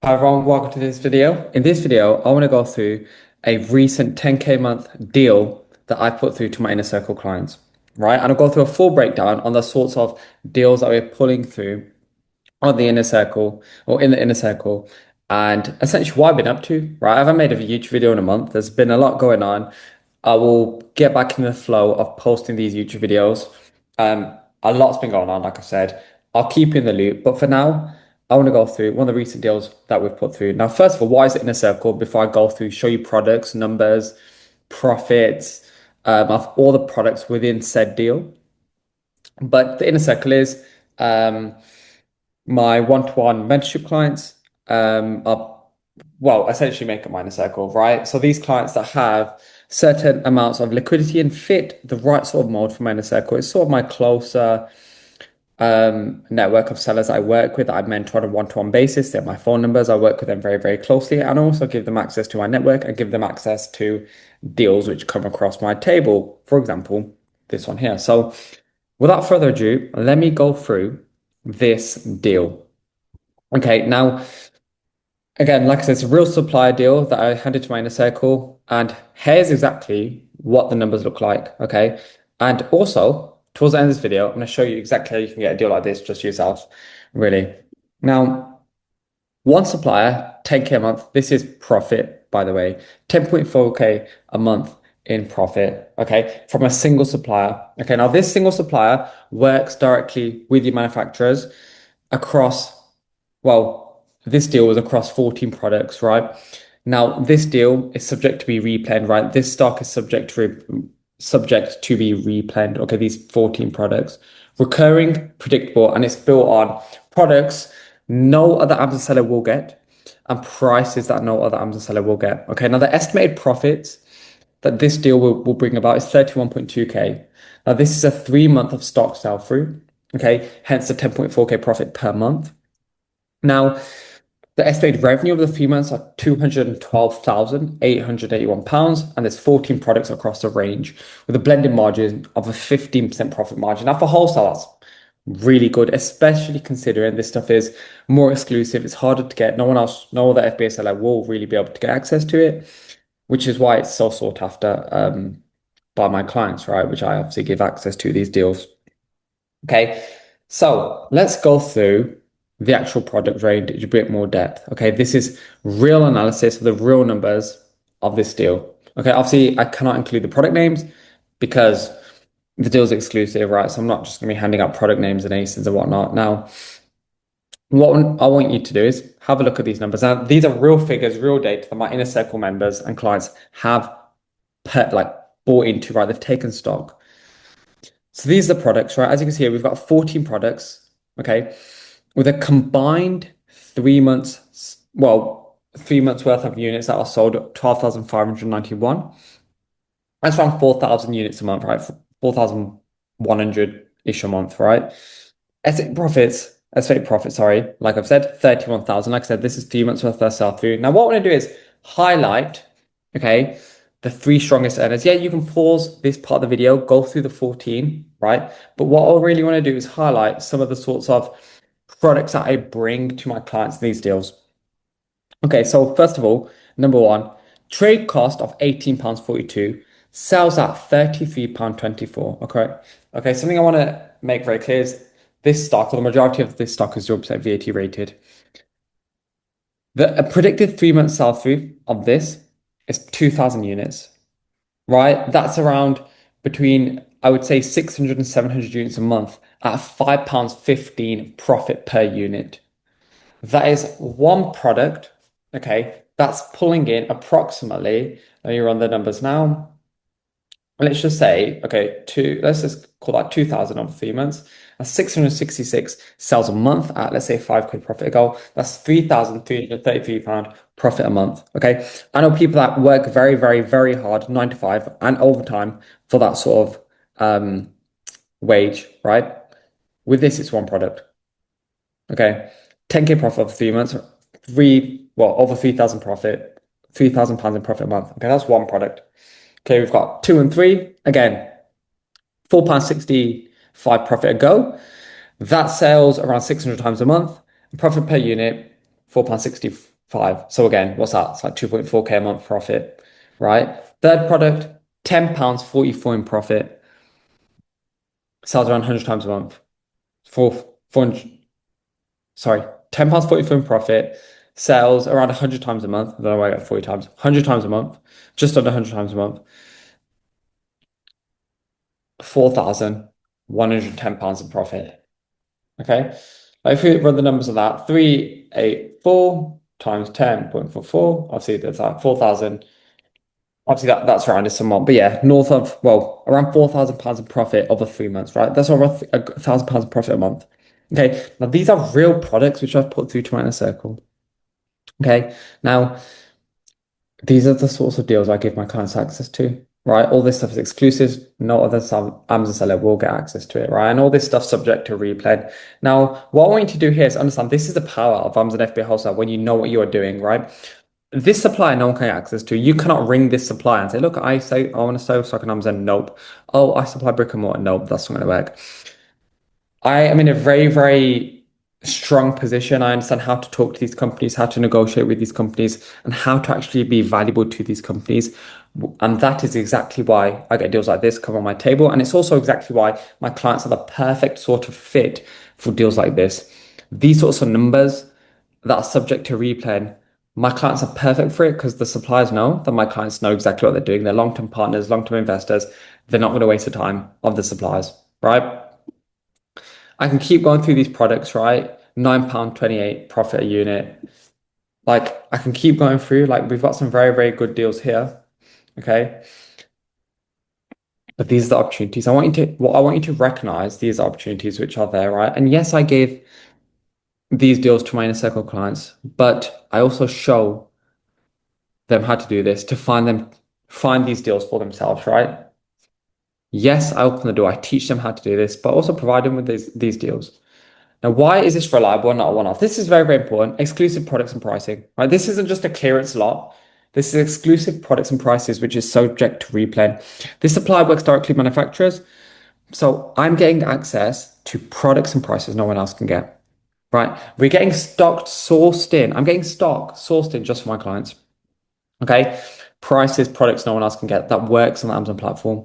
Hi everyone, welcome to this video. In this video, I want to go through a recent 10K month deal that I put through to my inner circle clients, right? And I'll go through a full breakdown on the sorts of deals that we're pulling through on the inner circle or in the inner circle and essentially what I've been up to, right? I haven't made a YouTube video in a month. There's been a lot going on. I will get back in the flow of posting these YouTube videos. A lot's been going on, like I said. I'll keep you in the loop, but for now, I want to go through one of the recent deals that we've put through. Now, first of all, why is it inner circle? Before I go through, show you products, numbers, profits, of all the products within said deal. But the inner circle is my one-to-one mentorship clients are, well, essentially make up my inner circle, right? So these clients that have certain amounts of liquidity and fit the right sort of mold for my inner circle. It's sort of my closer network of sellers I work with that I mentor on a one-to-one basis. They're my phone numbers. I work with them very, very closely and also give them access to my network and give them access to deals which come across my table. For example, this one here. So without further ado, let me go through this deal. Okay, now, again, like I said, it's a real supplier deal that I handed to my inner circle. And here's exactly what the numbers look like. Okay. And also, towards the end of this video, I'm going to show you exactly how you can get a deal like this just yourself, really. Now, one supplier, 10K a month. This is profit, by the way, 10.4K a month in profit, okay, from a single supplier. Okay, now this single supplier works directly with your manufacturers across, well, this deal was across 14 products, right? Now, this deal is subject to be replanned, right? This stock is subject to be replanned. Okay, these 14 products, recurring, predictable, and it's built on products no other Amazon seller will get and prices that no other Amazon seller will get. Okay, now the estimated profits that this deal will bring about is 31.2K. Now, this is a 3 month of stock sell through. Okay, hence the 10.4K profit per month. Now, the estimated revenue of the 3 months are £212,881, and there's 14 products across the range with a blended margin of a 15% profit margin. Now, for wholesale, that's really good, especially considering this stuff is more exclusive. It's harder to get. No one else, no other FBA seller will really be able to get access to it, which is why it's so sought after by my clients, right? Which I obviously give access to these deals. Okay, so let's go through the actual product range in a bit more depth. Okay, this is real analysis of the real numbers of this deal. Okay, obviously I cannot include the product names because the deal's exclusive, right? So I'm not just gonna be handing out product names and ASINs and whatnot. Now, what I want you to do is have a look at these numbers. Now, these are real figures, real data that my inner circle members and clients have bought into, right? They've taken stock. So these are the products, right? As you can see here, we've got 14 products, okay, with a combined 3 months, well, 3 months worth of units that are sold at 12,591. That's around 4,000 units a month, right? 4,100-ish a month, right? Estimated profits, sorry, like I've said, 31,000. Like I said, this is 3 months worth of sell through. Now, what I want to do is highlight, okay, the three strongest earners. Yeah, you can pause this part of the video, go through the 14, right? But what I really want to do is highlight some of the sorts of products that I bring to my clients in these deals. Okay, so first of all, number one, trade cost of £18.42, sells at £33.24. Okay, something I want to make very clear is this stock, or the majority of this stock is 0% VAT rated. The predicted 3 month sell through of this is 2,000 units, right? That's around between, I would say, 600 and 700 units a month at £5.15 profit per unit. That is one product, okay, that's pulling in approximately, let me run the numbers now. Let's just say, okay, let's just call that 2,000 over 3 months. That's 666 sales a month at, let's say, £5 profit a go. That's £3,333 profit a month. Okay. I know people that work very, very, very hard, 9 to 5 and overtime for that sort of wage, right? With this, it's one product. Okay. 10K profit over 3 months, over 3,000 profit, £3,000 in profit a month. Okay, that's one product. Okay, we've got 2 and 3. Again, £4.65 profit a go. That sells around 600 times a month. Profit per unit, £4.60, So again, what's that? It's like 2.4K a month profit, right? Third product, £10.44 in profit, sells around 100 times a month. Fourth, 400, sorry, £10.44 in profit, sells around 100 times a month. I don't know why I got 40 times, 100 times a month, just under 100 times a month, £4,110 in profit. Okay. Like if we run the numbers of that, 384 times 10.44, obviously that's like 4,000. Obviously that's around is somewhat, but yeah, north of, well, around £4,000 in profit over 3 months, right? That's over £1,000 in profit a month. Okay. Now these are real products which I've put through to my inner circle. Okay. Now, these are the sorts of deals I give my clients access to, right? All this stuff is exclusive. No other Amazon seller will get access to it, right? And all this stuff subject to replay. Now, what I want you to do here is understand this is the power of Amazon FBA wholesale when you know what you are doing, right? This supplier no one can get access to. You cannot ring this supplier and say, look, I say I want to sell stock on Amazon. Nope. Oh, I supply brick and mortar. Nope, that's not going to work. I am in a very, very strong position. I understand how to talk to these companies, how to negotiate with these companies, and how to actually be valuable to these companies. And that is exactly why I get deals like this come on my table. And it's also exactly why my clients are the perfect sort of fit for deals like this. These sorts of numbers that are subject to replaying, my clients are perfect for it because the suppliers know that my clients know exactly what they're doing. They're long-term partners, long-term investors. They're not going to waste the time of the suppliers, right? I can keep going through these products, right? £9.28 profit a unit. Like I can keep going through. Like we've got some very, very good deals here. Okay. But these are the opportunities. I want you to recognize these opportunities which are there, right? And yes, I gave these deals to my inner circle clients, but I also show them how to do this to find these deals for themselves, right? Yes, I open the door. I teach them how to do this, but also provide them with these deals. Now, why is this reliable and not a one-off? This is very, very important. Exclusive products and pricing, right? This isn't just a clearance lot. This is exclusive products and prices, which is subject to replay. This supply works directly with manufacturers. So I'm getting access to products and prices no one else can get, right? We're getting stock sourced in. I'm getting stock sourced in just for my clients. Okay. Prices, products no one else can get that works on the Amazon platform.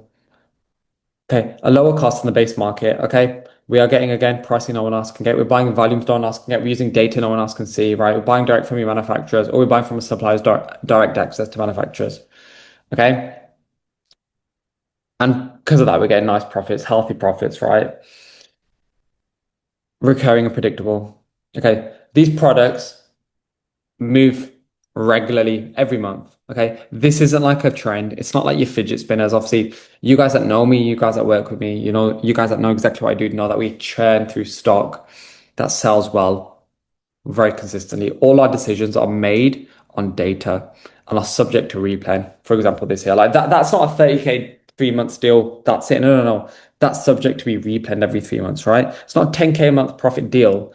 Okay, a lower cost in the base market. Okay, we are getting again pricing no one else can get. We're buying volumes no one else can get. We're using data no one else can see. Right, we're buying direct from your manufacturers, or we're buying from suppliers direct access to manufacturers. Okay, and because of that, we're getting nice profits, healthy profits. Right, recurring and predictable. Okay, these products move regularly every month. Okay. This isn't like a trend. It's not like your fidget spinners. Obviously, you guys that know me, you guys that work with me, you know, you guys that know exactly what I do know that we churn through stock that sells well very consistently. All our decisions are made on data and are subject to replay. For example, this here, like that's not a 30K 3 months deal. That's it. No. That's subject to be replayed every 3 months, right? It's not a 10K a month profit deal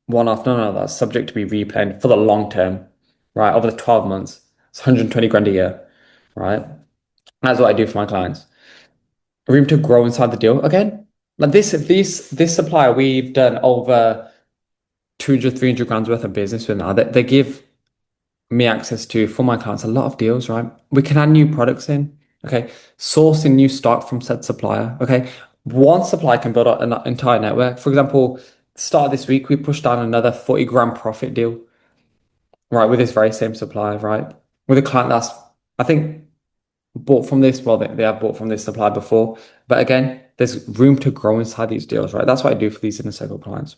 one off. No, that's subject to be replayed for the long term, right? Over the 12 months, it's 120 grand a year, right? That's what I do for my clients. Room to grow inside the deal again. Like this supplier, we've done over 200, 300 grand's worth of business with now. They give me access to, for my clients, a lot of deals, right? We can add new products in, okay? Sourcing new stock from said supplier, okay? One supplier can build an entire network. For example, start of this week, we pushed down another 40 grand profit deal, right, with this very same supplier, right? With a client that's, I think, bought from this, well, they have bought from this supplier before. But again, there's room to grow inside these deals, right? That's what I do for these inner circle clients.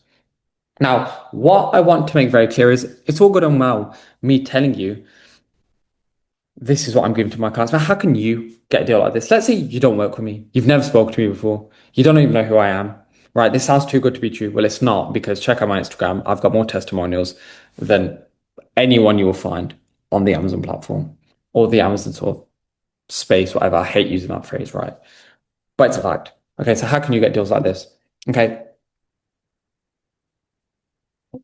Now, what I want to make very clear is it's all good and well me telling you this is what I'm giving to my clients. But how can you get a deal like this? Let's say you don't work with me. You've never spoken to me before. You don't even know who I am. Right? This sounds too good to be true. Well, it's not because check out my Instagram. I've got more testimonials than anyone you will find on the Amazon platform or the Amazon sort of space, whatever. I hate using that phrase, right? But it's a fact. Okay, so how can you get deals like this? Okay,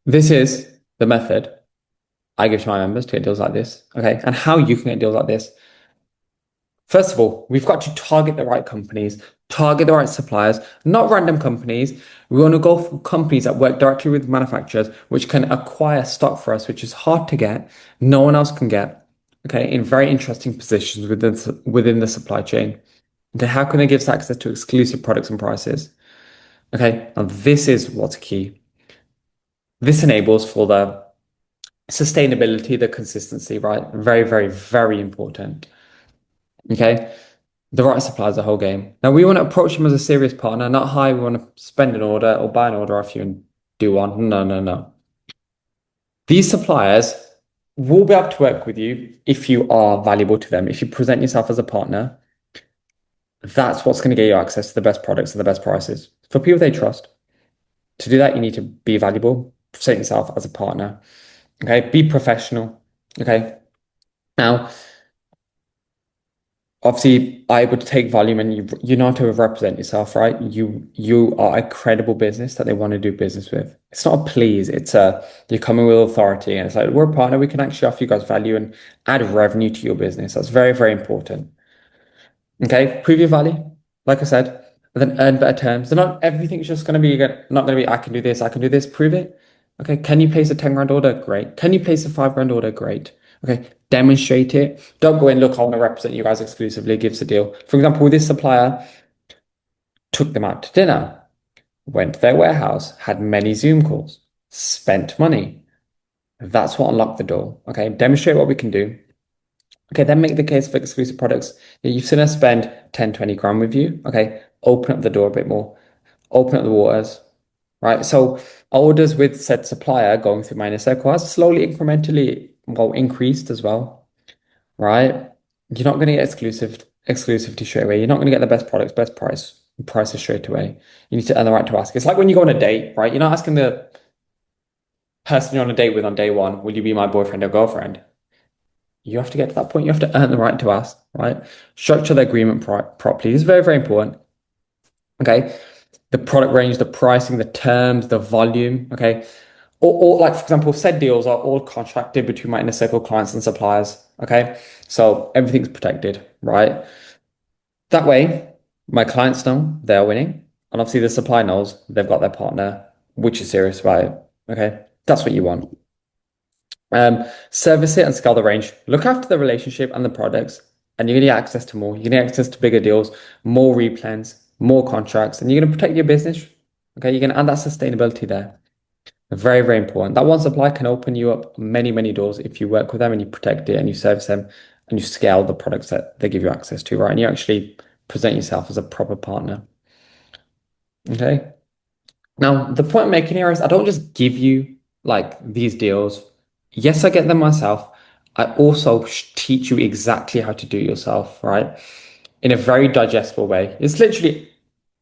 this is the method I give to my members to get deals like this. Okay, and how you can get deals like this. First of all, we've got to target the right companies, target the right suppliers, not random companies. We want to go for companies that work directly with manufacturers, which can acquire stock for us, which is hard to get, no one else can get, okay, in very interesting positions within the supply chain. Okay, how can they give us access to exclusive products and prices? Okay, and this is what's key. This enables for the sustainability, the consistency, right? Very, very, very important. Okay. The right supplier is the whole game. Now we want to approach them as a serious partner, not hi, we want to spend an order or buy an order off you and do one. No, no, no. These suppliers will be able to work with you if you are valuable to them. If you present yourself as a partner, that's what's going to get you access to the best products and the best prices for people they trust. To do that, you need to be valuable, present yourself as a partner. Okay, be professional. Okay. Now, obviously able to take volume and you know how to represent yourself, right? You are a credible business that they want to do business with. It's not a please, it's a you're coming with authority and it's like we're a partner, we can actually offer you guys value and add revenue to your business. That's very, very important. Okay, prove your value, like I said, and then earn better terms. So not everything's just going to be not going to be I can do this, I can do this, prove it. Okay, can you place a 10 grand order? Great. Can you place a 5 grand order? Great. Okay, demonstrate it. Don't go in, look, I want to represent you guys exclusively, gives a deal. For example, with this supplier, took them out to dinner, went to their warehouse, had many Zoom calls, spent money. That's what unlocked the door. Okay, demonstrate what we can do. Okay, then make the case for exclusive products. You've seen us spend 10, 20 grand with you. Okay, open up the door a bit more, open up the waters, right? So orders with said supplier going through my inner circle has slowly, incrementally, well, increased as well, right? You're not going to get exclusivity straight away. You're not going to get the best products, prices straight away. You need to earn the right to ask. It's like when you go on a date, right? You're not asking the person you're on a date with on day one, will you be my boyfriend or girlfriend? You have to get to that point. You have to earn the right to ask, right? Structure the agreement properly. It's very, very important. Okay. The product range, the pricing, the terms, the volume. Okay. Or like, for example, said deals are all contracted between my inner circle clients and suppliers. Okay. So everything's protected, right? That way, my clients know they're winning. And obviously the supplier knows they've got their partner, which is serious about it. Okay. That's what you want. Service it and scale the range. Look after the relationship and the products, and you're going to get access to more. You're going to get access to bigger deals, more replens, more contracts, and you're going to protect your business. Okay, you're going to add that sustainability there. Very, very important. That one supply can open you up many, many doors if you work with them and you protect it and you service them and you scale the products that they give you access to, right? And you actually present yourself as a proper partner. Okay. Now, the point I'm making here is I don't just give you like these deals. Yes, I get them myself. I also teach you exactly how to do it yourself, right? In a very digestible way. It's literally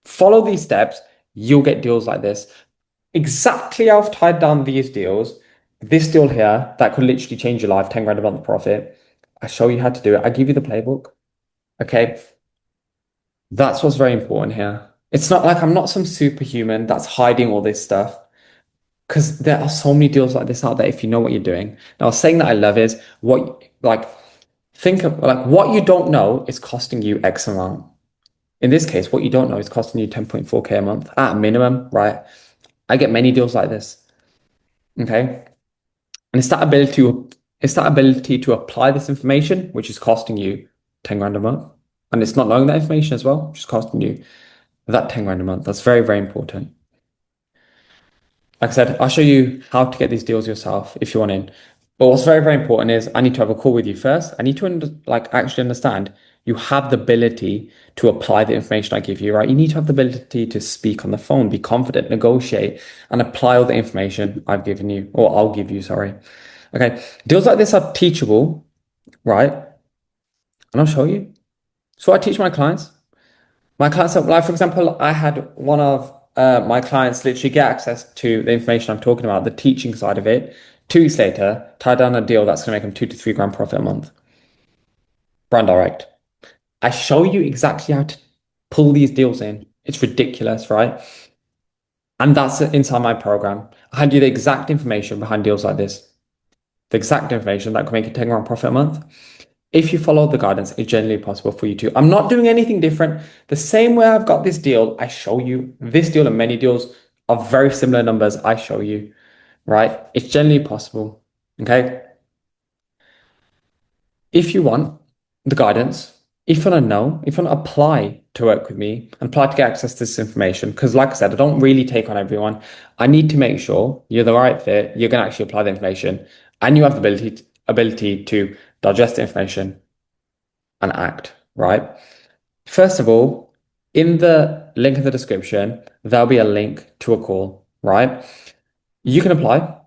follow these steps, you'll get deals like this. Exactly how I've tied down these deals. This deal here that could literally change your life, 10 grand a month profit. I show you how to do it. I give you the playbook. Okay. That's what's very important here. It's not like I'm not some superhuman that's hiding all this stuff because there are so many deals like this out there if you know what you're doing. Now, saying that I love is what, like, think of like what you don't know is costing you X amount. In this case, what you don't know is costing you 10.4K a month at a minimum, right? I get many deals like this. Okay. And it's that ability to apply this information, which is costing you 10 grand a month. And it's not knowing that information as well, which is costing you that 10 grand a month. That's very, very important. Like I said, I'll show you how to get these deals yourself if you want in. But what's very, very important is I need to have a call with you first. I need to actually understand you have the ability to apply the information I give you, right? You need to have the ability to speak on the phone, be confident, negotiate, and apply all the information I've given you, or I'll give you, sorry. Okay. Deals like this are teachable, right? And I'll show you. So I teach my clients. My clients, like for example, I had one of my clients literally get access to the information I'm talking about, the teaching side of it. 2 weeks later, tie down a deal that's going to make them 2 to 3 grand profit a month. Brand direct. I show you exactly how to pull these deals in. It's ridiculous, right? And that's inside my program. I hand you the exact information behind deals like this, the exact information that can make a 10 grand profit a month. If you follow the guidance, it's generally possible for you to. I'm not doing anything different. The same way I've got this deal, I show you this deal and many deals of very similar numbers. I show you, right? It's generally possible. Okay. If you want the guidance, if you want to know, if you want to apply to work with me and apply to get access to this information, because like I said, I don't really take on everyone. I need to make sure you're the right fit, you're going to actually apply the information, and you have the ability to digest the information and act, right? First of all, in the link in the description, there'll be a link to a call, right? You can apply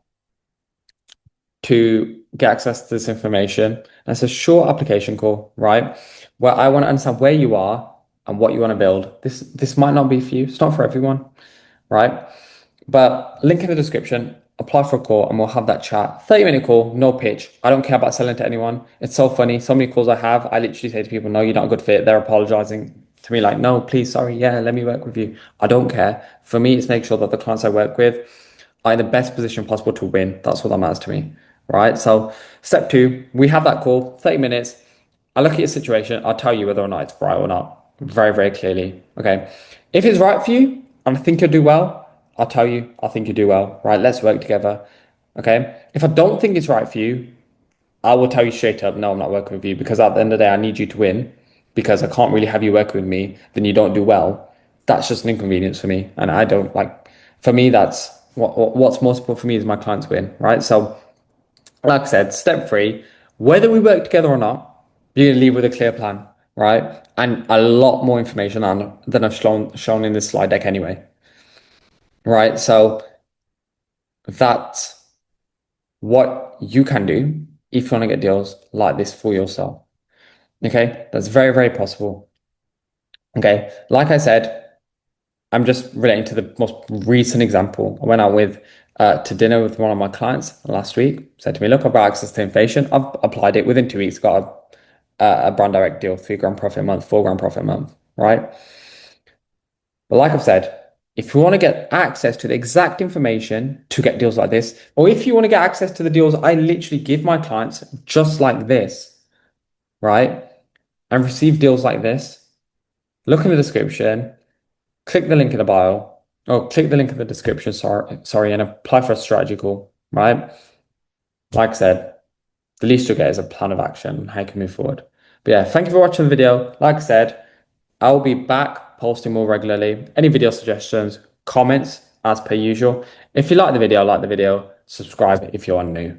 to get access to this information. And it's a short application call, right? Where I want to understand where you are and what you want to build. This might not be for you. It's not for everyone, right? But link in the description, apply for a call and we'll have that chat. 30-minute call, no pitch. I don't care about selling to anyone. It's so funny. So many calls I have, I literally say to people, no, you're not a good fit. They're apologizing to me like, no, please, sorry, yeah, let me work with you. I don't care. For me, it's make sure that the clients I work with are in the best position possible to win. That's what that matters to me, right? So step two, we have that call, 30 minutes. I look at your situation. I'll tell you whether or not it's right or not very, very clearly. Okay. If it's right for you and I think you'll do well, I'll tell you, I think you do well, right? Let's work together. Okay. If I don't think it's right for you, I will tell you straight up, no, I'm not working with you because at the end of the day, I need you to win because I can't really have you working with me, then you don't do well. That's just an inconvenience for me. And I don't like, for me, that's what's most important for me is my clients win, right? So, like I said, step three, whether we work together or not, you're going to leave with a clear plan, right? And a lot more information than I've shown in this slide deck anyway, right? So that's what you can do if you want to get deals like this for yourself. Okay, that's very, very possible. Okay, like I said, I'm just relating to the most recent example. I went out with to dinner with one of my clients last week. Said to me, "Look, I've got access to information. I've applied it within 2 weeks. Got a brand direct deal, 3 grand profit a month, 4 grand profit a month, right?" But like I've said, if you want to get access to the exact information to get deals like this, or if you want to get access to the deals I literally give my clients just like this, right, and receive deals like this, look in the description, click the link in the bio, or click the link in the description, sorry, and apply for a strategy call, right? Like I said, the least you'll get is a plan of action and how you can move forward. But yeah, thank you for watching the video. Like I said, I'll be back posting more regularly. Any video suggestions, comments, as per usual. If you like the video, subscribe if you are new.